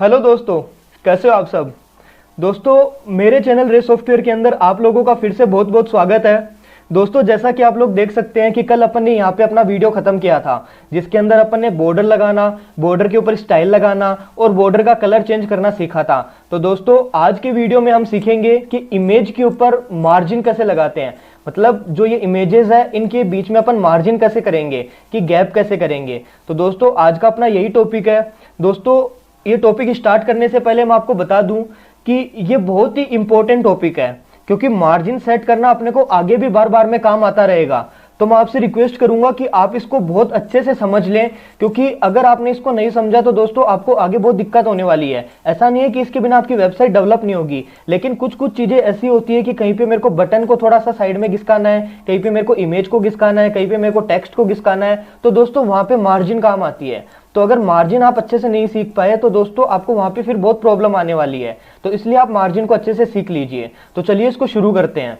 Hello दोस्तों, कैसे हो आप सब। दोस्तों, मेरे चैनल रे सॉफ्टवेयर के अंदर आप लोगों का फिर से बहुत बहुत स्वागत है। दोस्तों, जैसा कि आप लोग देख सकते हैं कि कल अपन ने यहाँ पे अपना वीडियो खत्म किया था, जिसके अंदर अपन ने बॉर्डर लगाना, बॉर्डर के ऊपर स्टाइल लगाना और बॉर्डर का कलर चेंज करना सीखा था। तो दोस्तों, आज के वीडियो में हम सीखेंगे कि इमेज के ऊपर मार्जिन कैसे लगाते हैं। मतलब जो ये इमेजेस है इनके बीच में अपन मार्जिन कैसे करेंगे, कि गैप कैसे करेंगे। तो दोस्तों, आज का अपना यही टॉपिक है। दोस्तों, ये टॉपिक स्टार्ट करने से पहले मैं आपको बता दूं कि ये बहुत ही इंपॉर्टेंट टॉपिक है, क्योंकि मार्जिन सेट करना अपने को आगे भी बार बार में काम आता रहेगा। तो मैं आपसे रिक्वेस्ट करूंगा कि आप इसको बहुत अच्छे से समझ लें, क्योंकि अगर आपने इसको नहीं समझा तो दोस्तों आपको आगे बहुत दिक्कत होने वाली है। ऐसा नहीं है कि इसके बिना आपकी वेबसाइट डेवलप नहीं होगी, लेकिन कुछ कुछ चीजें ऐसी होती है कि कहीं पे मेरे को बटन को थोड़ा सा साइड में घिसकाना है, कहीं पे मेरे को इमेज को घिसकाना है, कहीं पे मेरे को टेक्स्ट को घिसकाना है, तो दोस्तों वहां पे मार्जिन काम आती है। तो अगर मार्जिन आप अच्छे से नहीं सीख पाए तो दोस्तों आपको वहां पे फिर बहुत प्रॉब्लम आने वाली है। तो इसलिए आप मार्जिन को अच्छे से सीख लीजिए। तो चलिए इसको शुरू करते हैं।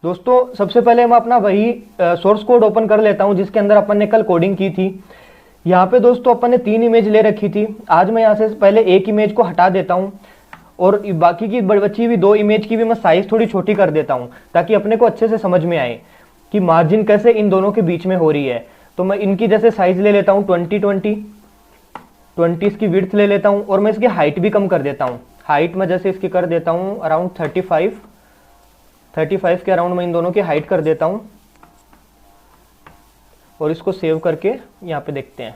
दोस्तों, सबसे पहले मैं अपना वही सोर्स कोड ओपन कर लेता हूं जिसके अंदर अपन ने कल कोडिंग की थी। यहाँ पे दोस्तों अपन ने 3 इमेज ले रखी थी। आज मैं यहाँ से पहले एक इमेज को हटा देता हूँ और बाकी की बची हुई 2 इमेज की भी मैं साइज थोड़ी छोटी कर देता हूँ, ताकि अपने को अच्छे से समझ में आए कि मार्जिन कैसे इन दोनों के बीच में हो रही है। तो मैं इनकी जैसे साइज ले लेता हूँ 20 इसकी विड्थ ले लेता हूँ, और मैं इसकी हाइट भी कम कर देता हूँ। हाइट में जैसे इसकी कर देता हूँ अराउंड 35 के अराउंड मैं इन दोनों की हाइट कर देता हूँ। और इसको सेव करके यहाँ पे देखते हैं।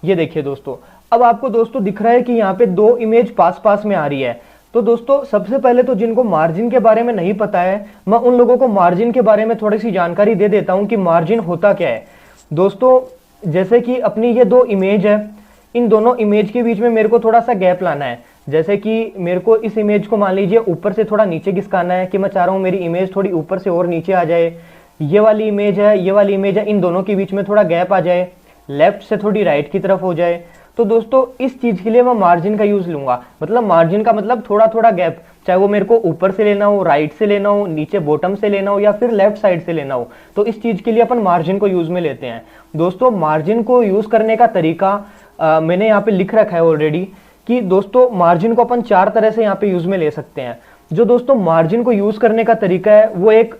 ये देखिए दोस्तों, अब आपको दोस्तों दिख रहा है कि यहाँ पे 2 इमेज पास पास में आ रही है। तो दोस्तों, सबसे पहले तो जिनको मार्जिन के बारे में नहीं पता है, मैं उन लोगों को मार्जिन के बारे में थोड़ी सी जानकारी दे देता हूं कि मार्जिन होता क्या है। दोस्तों, जैसे कि अपनी ये 2 इमेज है, इन दोनों इमेज के बीच में मेरे को थोड़ा सा गैप लाना है। जैसे कि मेरे को इस इमेज को मान लीजिए ऊपर से थोड़ा नीचे खिसकाना है, कि मैं चाह रहा हूँ मेरी इमेज थोड़ी ऊपर से और नीचे आ जाए। ये वाली इमेज है, ये वाली इमेज है, इन दोनों के बीच में थोड़ा गैप आ जाए, लेफ्ट से थोड़ी राइट की तरफ हो जाए। तो दोस्तों, इस चीज के लिए मैं मार्जिन का यूज लूंगा। मतलब मार्जिन का मतलब थोड़ा थोड़ा गैप, चाहे वो मेरे को ऊपर से लेना हो, राइट से लेना हो, नीचे बॉटम से लेना हो, या फिर लेफ्ट साइड से लेना हो। तो इस चीज के लिए अपन मार्जिन को यूज में लेते हैं। दोस्तों, मार्जिन को यूज करने का तरीका मैंने यहाँ पे लिख रखा है ऑलरेडी, कि दोस्तों मार्जिन को अपन 4 तरह से यहाँ पे यूज में ले सकते हैं। जो दोस्तों मार्जिन को यूज करने का तरीका है वो एक,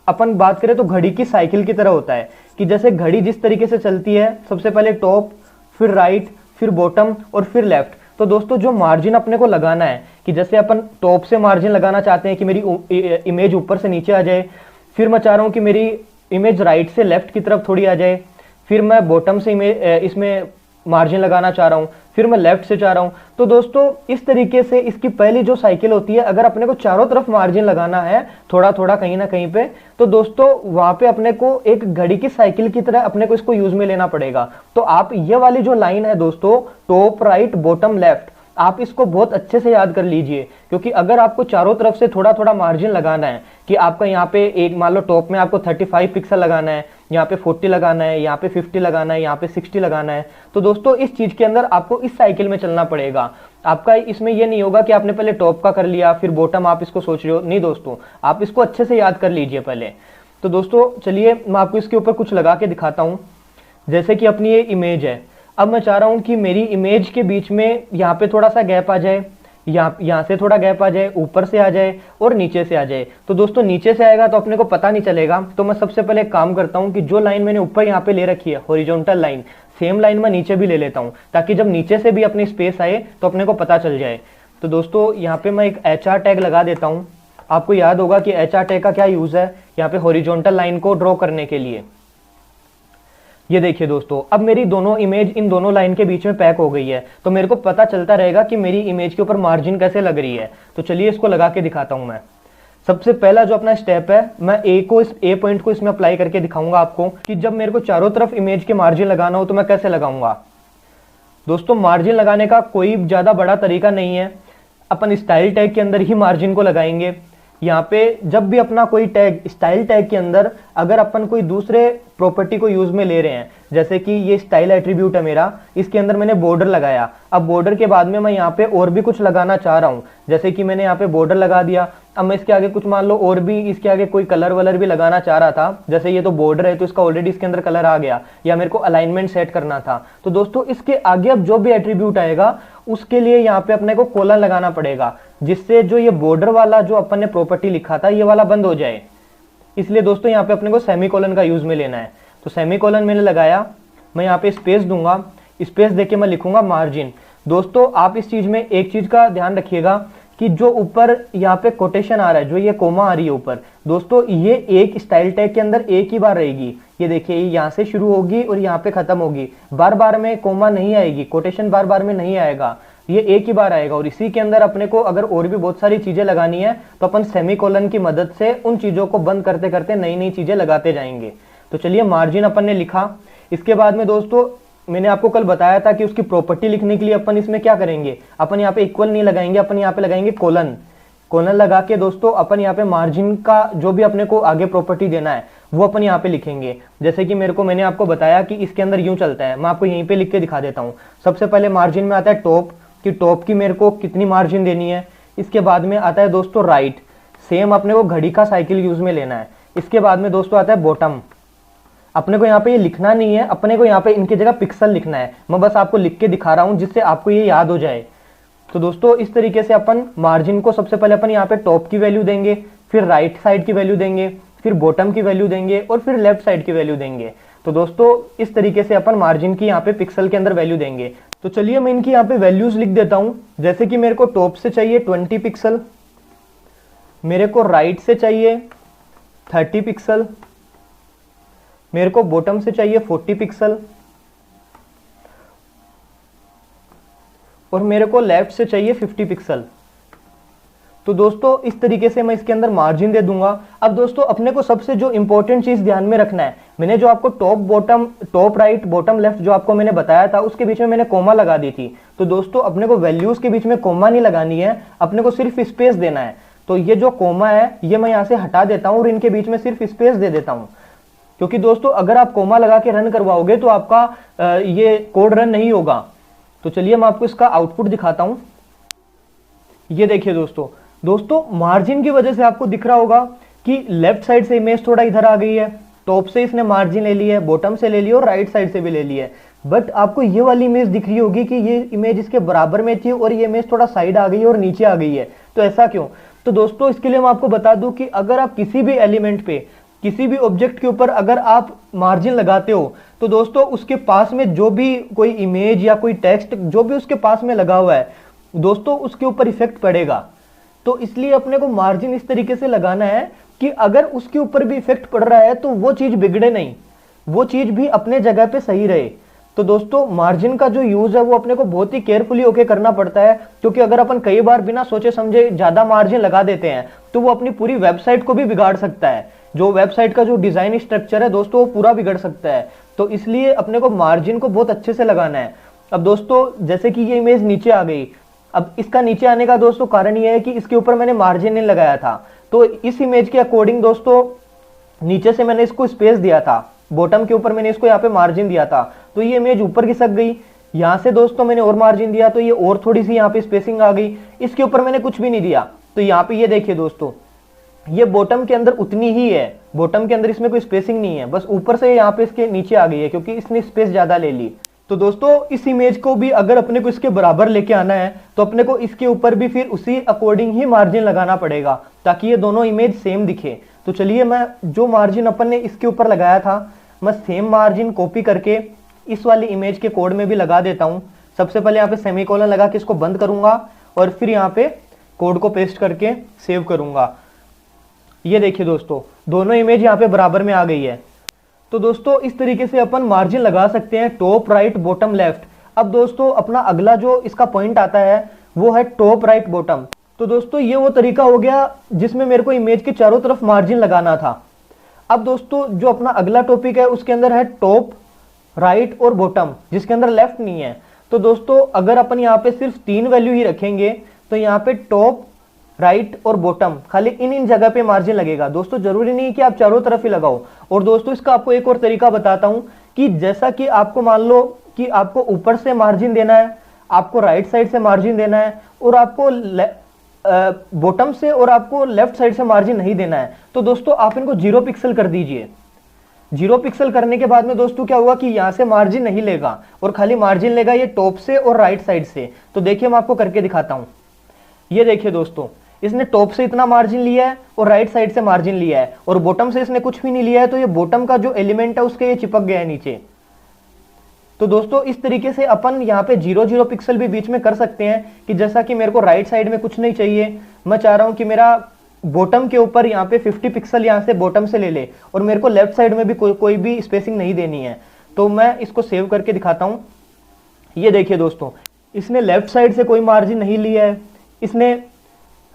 अपन बात करें तो घड़ी की साइकिल की तरह होता है, कि जैसे घड़ी जिस तरीके से चलती है, सबसे पहले टॉप, फिर राइट, फिर बॉटम और फिर लेफ्ट। तो दोस्तों, जो मार्जिन अपने को लगाना है, कि जैसे अपन टॉप से मार्जिन लगाना चाहते हैं कि मेरी इमेज ऊपर से नीचे आ जाए, फिर मैं चाह रहा हूं कि मेरी इमेज राइट से लेफ्ट की तरफ थोड़ी आ जाए, फिर मैं बॉटम से इसमें मार्जिन लगाना चाह रहा हूं, फिर मैं लेफ्ट से चाह रहा हूं। तो दोस्तों, इस तरीके से इसकी पहली जो साइकिल होती है, अगर अपने को चारों तरफ मार्जिन लगाना है थोड़ा थोड़ा कहीं ना कहीं पे, तो दोस्तों वहां पे अपने को एक घड़ी की साइकिल की तरह अपने को इसको यूज में लेना पड़ेगा। तो आप ये वाली जो लाइन है दोस्तों, टॉप, राइट, बॉटम, लेफ्ट, आप इसको बहुत अच्छे से याद कर लीजिए। क्योंकि अगर आपको चारों तरफ से थोड़ा थोड़ा मार्जिन लगाना है, कि आपका यहाँ पे एक मान लो टॉप में आपको 35 पिक्सल लगाना है, यहाँ पे 40 लगाना है, यहाँ पे 50 लगाना है, यहाँ पे 60 लगाना है, तो दोस्तों इस चीज के अंदर आपको इस साइकिल में चलना पड़ेगा। आपका इसमें ये नहीं होगा कि आपने पहले टॉप का कर लिया फिर बॉटम आप इसको सोच रहे हो। नहीं दोस्तों, आप इसको अच्छे से याद कर लीजिए पहले। तो दोस्तों चलिए मैं आपको इसके ऊपर कुछ लगा के दिखाता हूँ। जैसे कि अपनी ये इमेज है, अब मैं चाह रहा हूं कि मेरी इमेज के बीच में यहाँ पे थोड़ा सा गैप आ जाए, यहाँ से थोड़ा गैप आ जाए, ऊपर से आ जाए और नीचे से आ जाए। तो दोस्तों, नीचे से आएगा तो अपने को पता नहीं चलेगा। तो मैं सबसे पहले एक काम करता हूँ कि जो लाइन मैंने ऊपर यहाँ पे ले रखी है, हॉरिजॉन्टल लाइन, सेम लाइन मैं नीचे भी ले लेता हूँ, ताकि जब नीचे से भी अपनी स्पेस आए तो अपने को पता चल जाए। तो दोस्तों, यहाँ पे मैं एक HR टैग लगा देता हूँ। आपको याद होगा कि HR टैग का क्या यूज है यहाँ पे हॉरिजॉन्टल लाइन को ड्रॉ करने के लिए। ये देखिए दोस्तों, अब मेरी दोनों इमेज इन दोनों लाइन के बीच में पैक हो गई है, तो मेरे को पता चलता रहेगा कि मेरी इमेज के ऊपर मार्जिन कैसे लग रही है। तो चलिए इसको लगा के दिखाता हूं मैं। सबसे पहला जो अपना स्टेप है, मैं ए पॉइंट को इसमें अप्लाई करके दिखाऊंगा आपको, कि जब मेरे को चारों तरफ इमेज के मार्जिन लगाना हो तो मैं कैसे लगाऊंगा। दोस्तों, मार्जिन लगाने का कोई ज्यादा बड़ा तरीका नहीं है, अपन स्टाइल टैग के अंदर ही मार्जिन को लगाएंगे। यहाँ पे जब भी अपना कोई टैग, स्टाइल टैग के अंदर अगर अपन कोई दूसरे प्रॉपर्टी को यूज में ले रहे हैं, जैसे कि ये स्टाइल एट्रीब्यूट है मेरा, इसके अंदर मैंने बॉर्डर लगाया। अब बॉर्डर के बाद में मैं यहाँ पे और भी कुछ लगाना चाह रहा हूँ, जैसे कि मैंने यहाँ पे बॉर्डर लगा दिया, अब मैं इसके आगे कुछ मान लो और भी इसके आगे कोई कलर वलर भी लगाना चाह रहा था, जैसे ये तो बॉर्डर है तो इसका ऑलरेडी इसके अंदर कलर आ गया, या मेरे को अलाइनमेंट सेट करना था, तो दोस्तों इसके आगे अब जो भी एट्रीब्यूट आएगा उसके लिए यहाँ पे अपने को कोलन लगाना पड़ेगा, जिससे जो ये बॉर्डर वाला जो अपन ने प्रॉपर्टी लिखा था ये वाला बंद हो जाए। इसलिए दोस्तों यहाँ पे अपने को सेमीकोलन का यूज में लेना है। तो सेमीकोलन मैंने लगाया, मैं यहाँ पे स्पेस दूंगा, स्पेस देके मैं लिखूंगा मार्जिन। दोस्तों आप इस चीज में एक चीज का ध्यान रखिएगा कि जो ऊपर यहाँ पे कोटेशन आ रहा है, जो ये कोमा आ रही है ऊपर, दोस्तों ये एक स्टाइल टैग के अंदर एक ही बार रहेगी। ये देखिए यहाँ से शुरू होगी और यहाँ पे खत्म होगी, बार बार में कोमा नहीं आएगी, कोटेशन बार बार में नहीं आएगा, ये एक ही बार आएगा। और इसी के अंदर अपने को अगर और भी बहुत सारी चीजें लगानी है तो अपन सेमीकोलन की मदद से उन चीजों को बंद करते करते नई नई चीजें लगाते जाएंगे। तो चलिए मार्जिन अपन ने लिखा। इसके बाद में दोस्तों मैंने आपको कल बताया था कि उसकी प्रॉपर्टी लिखने के लिए अपन इसमें क्या करेंगे, अपन यहाँ पे इक्वल नहीं लगाएंगे, अपन यहाँ पे लगाएंगे कोलन। कोलन लगा के दोस्तों अपन यहाँ पे मार्जिन का जो भी अपने को आगे प्रॉपर्टी देना है वो अपन यहाँ पे लिखेंगे। जैसे कि मैंने आपको बताया कि इसके अंदर यूं चलता है, मैं आपको यहीं पे लिख के दिखा देता हूँ। सबसे पहले मार्जिन में आता है टॉप, कि टॉप की मेरे को कितनी मार्जिन देनी है। इसके बाद में आता है दोस्तों राइट, सेम अपने को घड़ी का साइकिल यूज में लेना है। इसके बाद में दोस्तों आता है बॉटम, अपने को यहाँ पे ये लिखना नहीं है, अपने को यहाँ पे इनकी जगह पिक्सल लिखना है। मैं बस आपको लिख के दिखा रहा हूँ जिससे आपको ये याद हो जाए। तो दोस्तों इस तरीके से अपन मार्जिन को सबसे पहले अपन यहाँ पे टॉप की वैल्यू देंगे, फिर राइट साइड की वैल्यू देंगे, फिर बॉटम की वैल्यू देंगे और फिर लेफ्ट साइड की वैल्यू देंगे। तो दोस्तों इस तरीके से अपन मार्जिन की यहाँ पे पिक्सल के अंदर वैल्यू देंगे। तो चलिए मैं इनकी यहाँ पे वैल्यूज लिख देता हूँ। जैसे कि मेरे को टॉप से चाहिए 20 पिक्सल, मेरे को राइट से चाहिए 30 पिक्सल, मेरे को बॉटम से चाहिए 40 पिक्सल और मेरे को लेफ्ट से चाहिए 50 पिक्सल। तो दोस्तों इस तरीके से मैं इसके अंदर मार्जिन दे दूंगा। अब दोस्तों अपने को सबसे जो इंपॉर्टेंट चीज ध्यान में रखना है, मैंने जो आपको टॉप राइट बॉटम लेफ्ट जो आपको मैंने बताया था उसके बीच में मैंने कोमा लगा दी थी। तो दोस्तों अपने को वैल्यूज के बीच में कोमा नहीं लगानी है, अपने को सिर्फ स्पेस देना है। तो ये जो कोमा है ये मैं यहाँ से हटा देता हूँ और इनके बीच में सिर्फ स्पेस दे देता हूँ, क्योंकि दोस्तों अगर आप कोमा लगा के रन करवाओगे तो आपका ये कोड रन नहीं होगा। तो चलिए मैं आपको इसका आउटपुट दिखाता हूं। ये देखिए दोस्तों मार्जिन की वजह से आपको दिख रहा होगा कि लेफ्ट साइड से इमेज थोड़ा इधर आ गई है, टॉप से इसने मार्जिन ले ली है, बॉटम से ले ली और राइट साइड से भी ले ली है। बट आपको ये वाली इमेज दिख रही होगी कि ये इमेज इसके बराबर में थी और ये इमेज थोड़ा साइड आ गई है और नीचे आ गई है। तो ऐसा क्यों? तो दोस्तों इसके लिए मैं आपको बता दूं कि अगर आप किसी भी एलिमेंट पे, किसी भी ऑब्जेक्ट के ऊपर अगर आप मार्जिन लगाते हो तो दोस्तों उसके पास में जो भी कोई इमेज या कोई टेक्स्ट जो भी उसके पास में लगा हुआ है दोस्तों उसके ऊपर इफेक्ट पड़ेगा। तो इसलिए अपने को मार्जिन इस तरीके से लगाना है कि अगर उसके ऊपर भी इफेक्ट पड़ रहा है तो वो चीज बिगड़े नहीं, वो चीज भी अपने जगह पे सही रहे। तो दोस्तों मार्जिन का जो यूज है वो अपने को बहुत ही केयरफुली होके करना पड़ता है, क्योंकि अगर अपन कई बार बिना सोचे समझे ज्यादा मार्जिन लगा देते हैं तो वो अपनी पूरी वेबसाइट को भी बिगाड़ सकता है। जो वेबसाइट का जो डिजाइन स्ट्रक्चर है दोस्तों वो पूरा बिगड़ सकता है। तो इसलिए अपने को मार्जिन को बहुत अच्छे से लगाना है। अब दोस्तों जैसे कि ये इमेज नीचे आ गई, अब इसका नीचे आने का दोस्तों कारण ये है कि इसके ऊपर मैंने मार्जिन नहीं लगाया था। तो इस इमेज के अकॉर्डिंग दोस्तों नीचे से मैंने इसको स्पेस दिया था, बॉटम के ऊपर मैंने इसको यहाँ पे मार्जिन दिया था, तो ये इमेज ऊपर खिसक गई। यहाँ से दोस्तों मैंने और मार्जिन दिया तो ये और थोड़ी सी यहाँ पे स्पेसिंग आ गई। इसके ऊपर मैंने कुछ भी नहीं दिया तो यहाँ पे ये देखिए दोस्तों ये बॉटम के अंदर उतनी ही है, बॉटम के अंदर इसमें कोई स्पेसिंग नहीं है, बस ऊपर से यहाँ पे इसके नीचे आ गई है क्योंकि इसने स्पेस ज्यादा ले ली। तो दोस्तों इस इमेज को भी अगर अपने को इसके बराबर लेके आना है तो अपने को इसके ऊपर भी फिर उसी अकॉर्डिंग ही मार्जिन लगाना पड़ेगा ताकि ये दोनों इमेज सेम दिखे। तो चलिए मैं जो मार्जिन अपन ने इसके ऊपर लगाया था मैं सेम मार्जिन कॉपी करके इस वाली इमेज के कोड में भी लगा देता हूं। सबसे पहले यहाँ पे सेमीकोलन लगा के इसको बंद करूंगा और फिर यहाँ पे कोड को पेस्ट करके सेव करूंगा। ये देखिए दोस्तों दोनों इमेज यहाँ पे बराबर में आ गई है। तो दोस्तों इस तरीके से अपन मार्जिन लगा सकते हैं टॉप राइट बॉटम लेफ्ट। अब दोस्तों अपना अगला जो इसका पॉइंट आता है वो है टॉप राइट बॉटम। तो दोस्तों ये वो तरीका हो गया जिसमें मेरे को इमेज के चारों तरफ मार्जिन लगाना था। अब दोस्तों जो अपना अगला टॉपिक है उसके अंदर है टॉप राइट और बॉटम, जिसके अंदर लेफ्ट नहीं है। तो दोस्तों अगर अपन यहाँ पे सिर्फ 3 वैल्यू ही रखेंगे तो यहाँ पे टॉप राइट और बॉटम खाली इन जगह पे मार्जिन लगेगा। दोस्तों जरूरी नहीं कि आप चारों तरफ ही लगाओ। और दोस्तों इसका आपको एक और तरीका बताता हूं कि जैसा कि आपको मान लो कि आपको ऊपर से मार्जिन देना है, आपको राइट साइड से मार्जिन देना है और आपको बॉटम से और आपको लेफ्ट साइड से मार्जिन नहीं देना है, तो दोस्तों आप इनको 0 पिक्सल कर दीजिए। 0 पिक्सल करने के बाद में दोस्तों क्या होगा कि यहाँ से मार्जिन नहीं लेगा और खाली मार्जिन लेगा ये टॉप से और राइट साइड से। तो देखिए मैं आपको करके दिखाता हूँ। ये देखिए दोस्तों, इसने टॉप से इतना मार्जिन लिया है और राइट साइड से मार्जिन लिया है और बॉटम से इसने कुछ भी नहीं लिया है, तो ये बॉटम का जो एलिमेंट है उसके ये चिपक गया है नीचे। तो दोस्तों इस तरीके से अपन यहाँ पे 0 पिक्सल भी बीच में कर सकते हैं कि जैसा कि मेरे को राइट साइड में कुछ नहीं चाहिए, मैं चाह रहा हूँ कि मेरा बॉटम के ऊपर यहाँ पे 50 पिक्सल यहाँ से बॉटम से ले ले और मेरे को लेफ्ट साइड में भी कोई भी स्पेसिंग नहीं देनी है। तो मैं इसको सेव करके दिखाता हूँ। ये देखिए दोस्तों, इसने लेफ्ट साइड से कोई मार्जिन नहीं लिया है, इसने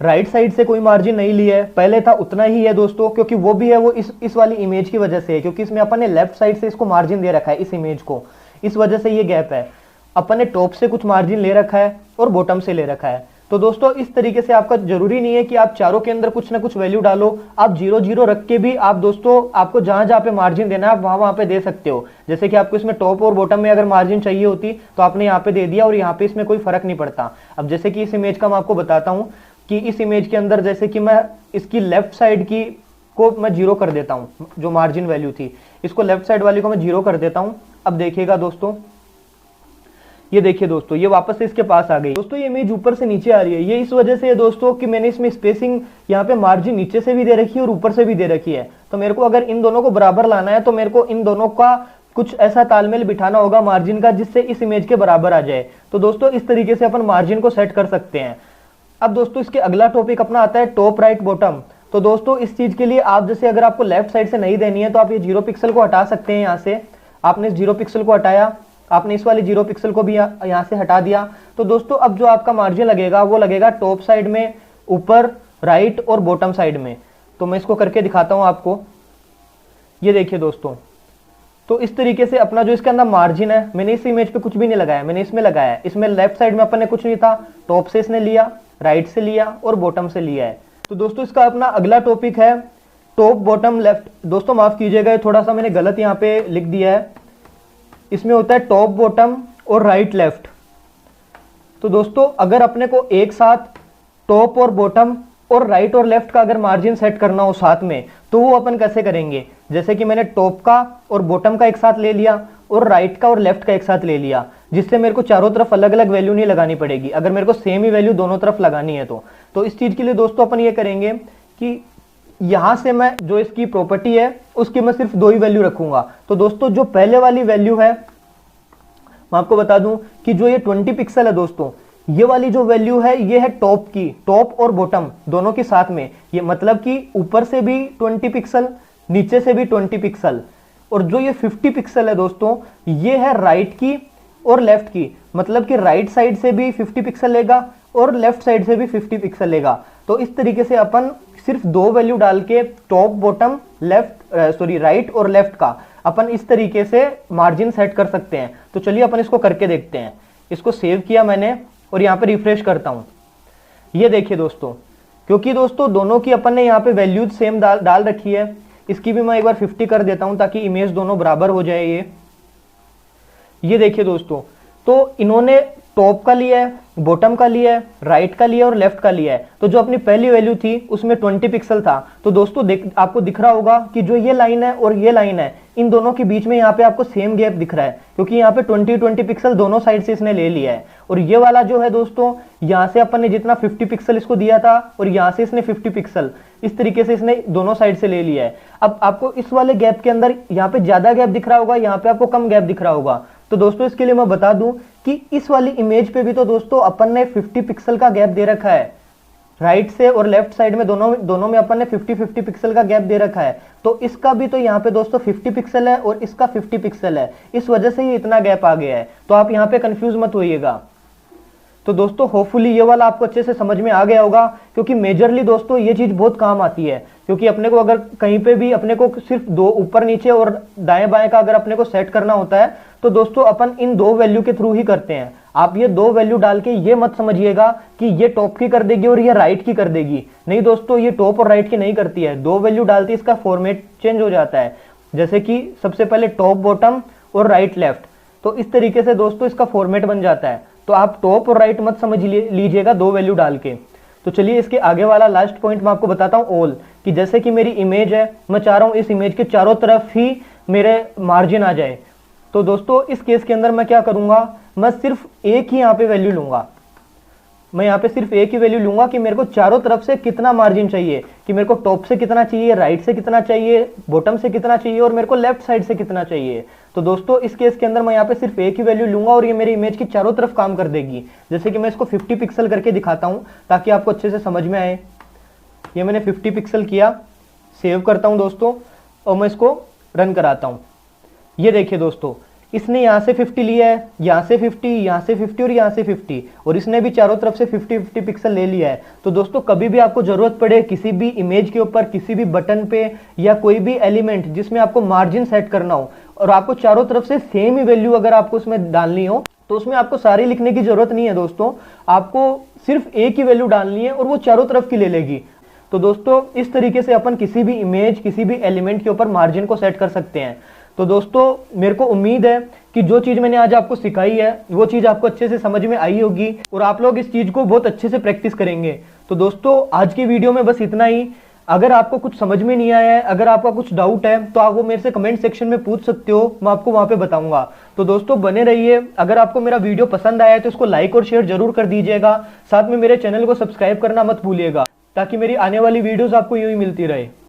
राइट साइड से कोई मार्जिन नहीं लिया है, पहले था उतना ही है दोस्तों, क्योंकि वो भी है वो इस वाली इमेज की वजह से है, क्योंकि इसमें अपन ने लेफ्ट साइड से इसको मार्जिन दे रखा है इस इमेज को, इस वजह से ये गैप है। अपन ने टॉप से कुछ मार्जिन ले रखा है और बॉटम से ले रखा है। तो दोस्तों इस तरीके से आपका जरूरी नहीं है कि आप चारों के अंदर कुछ ना कुछ वैल्यू डालो, आप 0 रख के भी आप दोस्तों आपको जहां जहां पे मार्जिन देना है आप वहां पे दे सकते हो। जैसे कि आपको इसमें टॉप और बॉटम में अगर मार्जिन चाहिए होती तो आपने यहाँ पे दे दिया और यहाँ पे इसमें कोई फर्क नहीं पड़ता। अब जैसे कि इस इमेज का मैं आपको बताता हूँ कि इस इमेज के अंदर जैसे कि मैं इसकी लेफ्ट साइड की को मैं 0 कर देता हूँ, जो मार्जिन वैल्यू थी इसको लेफ्ट साइड वाली को मैं 0 कर देता हूँ। अब देखिएगा दोस्तों, ये देखिए दोस्तों, ये वापस से इसके पास आ गई। दोस्तों ये इमेज ऊपर से नीचे आ रही है, ये इस वजह से है दोस्तों कि मैंने इसमें स्पेसिंग यहाँ पे मार्जिन नीचे से भी दे रखी है और ऊपर से भी दे रखी है। तो मेरे को अगर इन दोनों को बराबर लाना है तो मेरे को इन दोनों का कुछ ऐसा तालमेल बिठाना होगा मार्जिन का जिससे इस इमेज के बराबर आ जाए। तो दोस्तों इस तरीके से अपन मार्जिन को सेट कर सकते हैं। अब दोस्तों इसके अगला टॉपिक अपना आता है टॉप राइट बॉटम। तो दोस्तों इस चीज के लिए आप जैसे अगर आपको लेफ्ट साइड से नहीं देनी है तो आप ये 0 पिक्सल को हटा सकते हैं। यहाँ से आपने इस 0 पिक्सल को हटाया, आपने इस वाली 0 पिक्सल को भी यहाँ से हटा दिया। तो दोस्तों अब जो आपका मार्जिन लगेगा वो लगेगा टॉप साइड में, ऊपर, राइट और बॉटम साइड में। तो मैं इसको करके दिखाता हूँ आपको। ये देखिए दोस्तों, तो इस तरीके से अपना जो इसके अंदर मार्जिन है, मैंने इस इमेज पे कुछ भी नहीं लगाया, मैंने इसमें लगाया है। इसमें लेफ्ट साइड में अपन ने कुछ नहीं था, टॉप से इसने लिया, राइट से लिया और बॉटम से लिया है। तो दोस्तों इसका अपना अगला टॉपिक है टॉप बॉटम लेफ्ट। दोस्तों माफ कीजिएगा, थोड़ा सा मैंने गलत यहाँ पे लिख दिया है, इसमें होता है टॉप बॉटम और राइट लेफ्ट। तो दोस्तों अगर अपने को एक साथ टॉप और बॉटम और राइट और लेफ्ट का अगर मार्जिन सेट करना हो साथ में, तो वो अपन कैसे करेंगे। जैसे कि मैंने टॉप का और बॉटम का एक साथ ले लिया और राइट का और लेफ्ट का एक साथ ले लिया, जिससे मेरे को चारों तरफ अलग अलग वैल्यू नहीं लगानी पड़ेगी, अगर मेरे को सेम ही वैल्यू दोनों तरफ लगानी है तो इस चीज के लिए दोस्तों अपन ये करेंगे कि यहां से मैं जो इसकी प्रॉपर्टी है उसकी मैं सिर्फ 2 ही वैल्यू रखूंगा। तो दोस्तों जो पहले वाली वैल्यू है, मैं आपको बता दूं कि जो ये 20 पिक्सल है दोस्तों, ये वाली जो वैल्यू है ये है टॉप की, टॉप और बॉटम दोनों के साथ में। ये मतलब कि ऊपर से भी 20 पिक्सल, नीचे से भी 20 पिक्सल। और जो ये 50 पिक्सल है दोस्तों, ये है राइट की और लेफ्ट की, मतलब कि राइट साइड से भी 50 पिक्सल लेगा और लेफ्ट साइड से भी 50 पिक्सल लेगा। तो इस तरीके से अपन सिर्फ 2 वैल्यू डाल के टॉप बॉटम राइट और लेफ्ट का अपन इस तरीके से मार्जिन सेट कर सकते हैं। तो चलिए अपन इसको करके देखते हैं। इसको सेव किया मैंने और यहाँ पे रिफ्रेश करता हूँ। ये देखिए दोस्तों, क्योंकि दोस्तों दोनों की अपन ने यहाँ पे वैल्यूज सेम डाल रखी है, इसकी भी मैं एक बार 50 कर देता हूँ ताकि इमेज दोनों बराबर हो जाए। ये देखिए दोस्तों, तो इन्होंने टॉप का लिया है, बॉटम का लिया है, राइट का लिया और लेफ्ट का लिया है। तो जो अपनी पहली वैल्यू थी उसमें 20 पिक्सल था। तो दोस्तों आपको दिख रहा होगा कि जो ये लाइन है और ये लाइन है, इन दोनों के बीच में यहाँ पे आपको सेम गैप दिख रहा है, क्योंकि यहाँ पे 20 पिक्सल दोनों साइड से इसने ले लिया है। और ये वाला जो है दोस्तों, यहाँ से अपन ने जितना 50 पिक्सल इसको दिया था और यहाँ से इसने 50 पिक्सल, इस तरीके से इसने दोनों साइड से ले लिया है। अब आपको इस वाले गैप के अंदर यहाँ पे ज्यादा गैप दिख रहा होगा, यहाँ पे आपको कम गैप दिख रहा होगा। तो दोस्तों इसके लिए मैं बता दूं कि इस वाली इमेज पे भी तो दोस्तों अपन ने 50 पिक्सल का गैप दे रखा है, राइट से और लेफ्ट साइड में दोनों में अपन ने 50 पिक्सल का गैप दे रखा है। तो इसका भी तो यहाँ पे दोस्तों 50 पिक्सल है और इसका 50 पिक्सल है, इस वजह से ही इतना गैप आ गया है। तो आप यहाँ पे कंफ्यूज मत होइएगा। तो दोस्तों होपफुली ये वाला आपको अच्छे से समझ में आ गया होगा, क्योंकि मेजरली दोस्तों ये चीज बहुत काम आती है। क्योंकि अपने को अगर कहीं पे भी अपने को सिर्फ 2 ऊपर नीचे और दाएं बाएं का अगर अपने को सेट करना होता है, तो दोस्तों अपन इन 2 वैल्यू के थ्रू ही करते हैं। आप ये 2 वैल्यू डाल के ये मत समझिएगा कि ये टॉप की कर देगी और ये राइट की कर देगी। नहीं दोस्तों, ये टॉप और राइट की नहीं करती है, 2 वैल्यू डालती है, इसका फॉर्मेट चेंज हो जाता है। जैसे कि सबसे पहले टॉप बॉटम और राइट लेफ्ट, तो इस तरीके से दोस्तों इसका फॉर्मेट बन जाता है। तो आप टॉप और राइट मत समझ लीजिएगा 2 वैल्यू डाल के। तो तो चलिए इसके आगे वाला लास्ट पॉइंट मैं आपको बताता हूँ ऑल, कि जैसे कि मेरी इमेज है, मैं चाह रहा हूँ इस इमेज के चारों तरफ ही मेरे मार्जिन आ जाए। तो दोस्तों इस केस के अंदर मैं क्या करूंगा, मैं सिर्फ एक ही यहाँ पे वैल्यू लूंगा। मैं यहाँ पे सिर्फ एक ही वैल्यू लूंगा कि मेरे को चारों तरफ से कितना मार्जिन चाहिए, कि मेरे को टॉप से कितना चाहिए, राइट से कितना चाहिए, बॉटम से कितना चाहिए और मेरे को लेफ्ट साइड से कितना चाहिए। तो दोस्तों इस केस के अंदर मैं यहाँ पे सिर्फ एक ही वैल्यू लूंगा और ये मेरी इमेज की चारों तरफ काम कर देगी। जैसे कि मैं इसको 50 पिक्सल करके दिखाता हूँ ताकि आपको अच्छे से समझ में आए। ये मैंने 50 पिक्सल किया, सेव करता हूँ दोस्तों और मैं इसको रन कराता हूँ। ये देखिए दोस्तों, इसने यहाँ से 50 लिया है, यहाँ से 50, यहाँ से 50 और यहाँ से 50, और इसने भी चारों तरफ से 50-50 पिक्सल ले लिया है। तो दोस्तों कभी भी आपको जरूरत पड़े किसी भी इमेज के ऊपर, किसी भी बटन पे या कोई भी एलिमेंट जिसमें आपको मार्जिन सेट करना हो और आपको चारों तरफ से सेम ही वैल्यू अगर आपको उसमें डालनी हो, तो उसमें आपको सारी लिखने की जरूरत नहीं है दोस्तों, आपको सिर्फ एक ही वैल्यू डालनी है और वो चारों तरफ की ले लेगी। तो दोस्तों इस तरीके से अपन किसी भी इमेज, किसी भी एलिमेंट के ऊपर मार्जिन को सेट कर सकते हैं। तो दोस्तों मेरे को उम्मीद है कि जो चीज़ मैंने आज आपको सिखाई है वो चीज़ आपको अच्छे से समझ में आई होगी और आप लोग इस चीज़ को बहुत अच्छे से प्रैक्टिस करेंगे। तो दोस्तों आज की वीडियो में बस इतना ही। अगर आपको कुछ समझ में नहीं आया है, अगर आपका कुछ डाउट है तो आप वो मेरे से कमेंट सेक्शन में पूछ सकते हो, मैं आपको वहाँ पे बताऊंगा। तो दोस्तों बने रहिए। अगर आपको मेरा वीडियो पसंद आया है तो इसको लाइक और शेयर जरूर कर दीजिएगा। साथ में मेरे चैनल को सब्सक्राइब करना मत भूलिएगा ताकि मेरी आने वाली वीडियोस आपको यूं ही मिलती रहे।